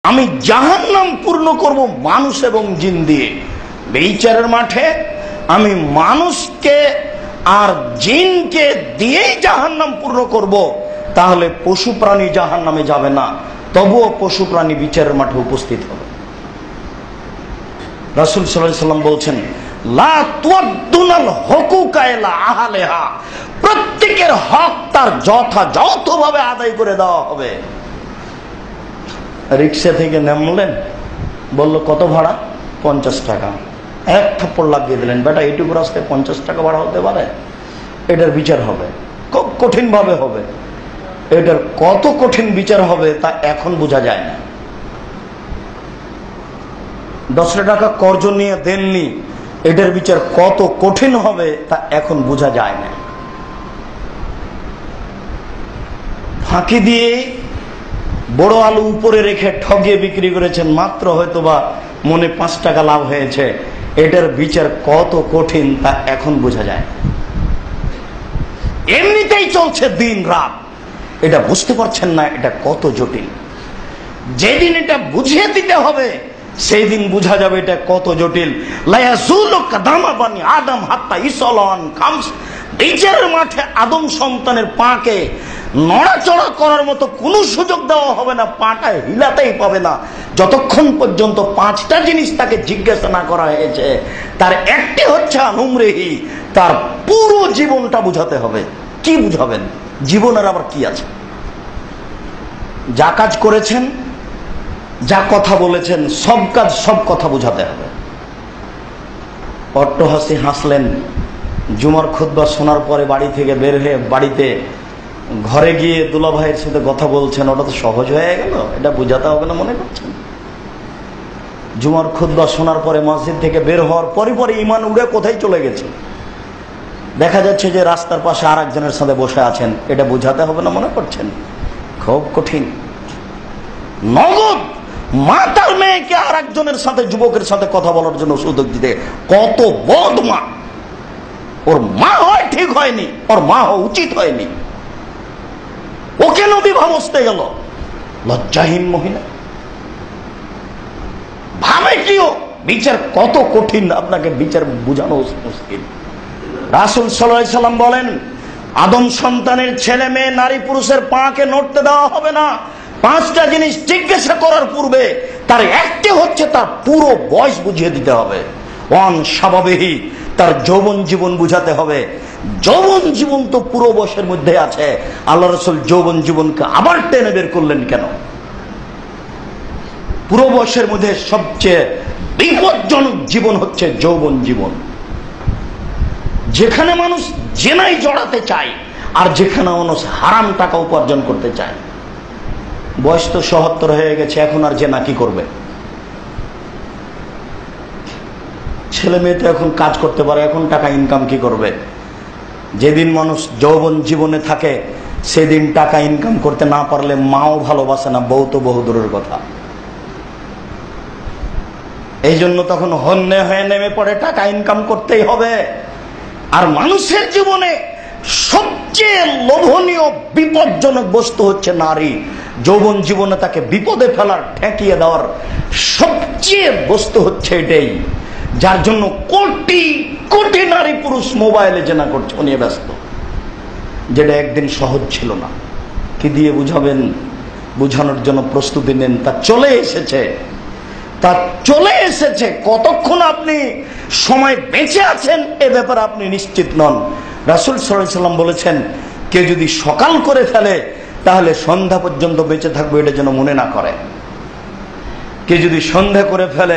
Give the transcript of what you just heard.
আমি জাহান্নাম পূর্ণ করব মানুষ এবং জিন দিয়ে। বিচারের মাঠে আমি মানুষকে আর জিনকে দিয়েই জাহান্নাম পূর্ণ করব, তাহলে পশু প্রাণী জাহান্নামে যাবে না, তবুও পশু প্রাণী বিচারের মাঠে উপস্থিত হবে। রাসূল সাল্লাল্লাহু আলাইহি ওয়াসাল্লাম বলছেন, লা তুআদ্দুনাল হুকুকা ইলা আহলিহা, প্রত্যেকের হক তার যথাযথভাবে আদায় করে দেওয়া হবে। রিকশা থেকে নামলেন, বলল কত ভাড়া? 50 টাকা। এক থাপ্পড় লাগিয়ে দিলেন, বেটা এইটুকু রাস্তায় 50 টাকা ভাড়া হতে পারে? এটার বিচার হবে, খুব কঠিন ভাবে হবে। এটার কত কঠিন বিচার হবে তা এখন বোঝা যায় না। 10 টাকা কর্জ নিয়ে দেননি, এটার বিচার কত কঠিন হবে তা এখন বোঝা যায় না। ফাঁকি দিয়ে বড় আলু উপরে রেখে ঠগিয়ে বিক্রি করেছেন, মাত্র হয়তোবা মনে 5 টাকা লাভ হয়েছে, এটার বিচার কত কঠিন তা এখন বোঝা যায়। এমনিতেই চলছে দিন রাত, এটা বুঝতে পারছেন না এটা কত জটিল। যেদিন এটা বুঝিয়ে দিতে হবে সেই দিন বোঝা যাবে এটা কত জটিল। আদম হাত্তা ইসলান খামস, বিচারের মাঠে আদম সন্তানের পাকে নড়াচড়া করার মতো কোনো সুযোগ দেওয়া হবে না, পাটা হিলাতেই পাবে না, যতক্ষণ পর্যন্ত 5টা জিনিস তাকে জিজ্ঞাসা না করা হয়েছে। তার একটি হচ্ছে আনুমরেহি, তার পুরো জীবনটা বুঝাতে হবে। কি বুঝাবেন? জীবনের আবার কি আছে? যা কাজ করেছেন, যা কথা বলেছেন, সব কাজ সব কথা বুঝাতে হবে। অট্টহাসি হাসলেন, জুমার খুতবা শোনার পরে বাড়ি থেকে বের হয়ে বাড়িতে ঘরে গিয়ে দুলা ভাইয়ের সাথে কথা বলছেন, ওটা তো সহজ হয়ে গেল, এটা বুঝাতে হবে না মনে করছেন? জুমার খুতবা শোনার পরে মসজিদ থেকে বের হওয়ার পরে পরে ইমান উড়ে কোথায় চলে গেছে, দেখা যাচ্ছে যে রাস্তার পাশে আর একজনের সাথে বসে আছেন, এটা বুঝাতে হবে না মনে করছেন? খুব কঠিন। নগদ মা তার মেয়েকে আর একজনের সাথে, যুবকের সাথে কথা বলার জন্য সুযোগ দিতে, কত বদমা! ওর মা হয় ঠিক হয়নি, ওর মা হওয়া উচিত হয়নি, ও কেন বিবাহ বসতে গেল? লজ্জাহীন মহিলা। ভাবে কিও বিচার কত কঠিন, আপনাকে বিচার বুঝানো মুশকিল। রাসূল সাল্লাল্লাহু আলাইহি সাল্লাম বলেন, আদম সন্তানের ছেলে মেয়ে নারী পুরুষের পাকে নড়তে দেওয়া হবে না। 5টা জিনিস জিজ্ঞাসা করার পূর্বে তার একটি হচ্ছে তার পুরো বয়স বুঝিয়ে দিতে হবে। ওয়ান স্বাভাবিকই তার যৌবন জীবন বুঝাতে হবে। যৌবন জীবন তো পুরো বয়সের মধ্যে আছে, আল্লাহ রাসূল যৌবন জীবনকে আবার টেনে বের করলেন কেন? পুরো বয়সের মধ্যে সবচেয়ে বিপজ্জনক জীবন হচ্ছে যৌবন জীবন, যেখানে মানুষ জেনায় জড়াতে চায় আর যেখানে মানুষ হারাম টাকা উপার্জন করতে চায়। বয়স তো ৭৭ হয়ে গেছে, এখন আর জেনা কি করবে? ছেলে মেয়ে তো এখন কাজ করতে পারে, এখন টাকা ইনকাম কি করবে? যেদিন মানুষ যৌবন জীবনে থাকে সেদিন টাকা ইনকাম করতে না পারলে মাও ভালোবাসে না, বউ তো বহু দূরের কথা। এই জন্য তখন হন্যে হয়ে নেমে পড়ে টাকা ইনকাম করতেই হবে। আর মানুষের জীবনে সবচেয়ে লোভনীয় বিপজ্জনক বস্তু হচ্ছে নারী। যৌবন জীবনে তাকে বিপদে ফেলার, ঠেকিয়ে দেওয়ার সবচেয়ে বস্তু হচ্ছে এটাই, যার জন্য কোটি কোটি নারী পুরুষ মোবাইলে জেনা করছে, নিয়ে ব্যস্ত, যেটা একদিন সহজ ছিল না। কি দিয়ে বুঝাবেন? বুঝানোর জন্য প্রস্তুতি নেন, তা চলে এসেছে, তা চলে এসেছে। কতক্ষণ আপনি সময় বেঁচে আছেন এ ব্যাপারে আপনি নিশ্চিত নন। রাসূল সাল্লাল্লাহু আলাইহি সাল্লাম বলেছেন, কেউ যদি সকাল করে ফেলে তাহলে সন্ধ্যা পর্যন্ত বেঁচে থাকবে, এটা যেন মনে না করে। কেউ যদি সন্ধ্যা করে ফেলে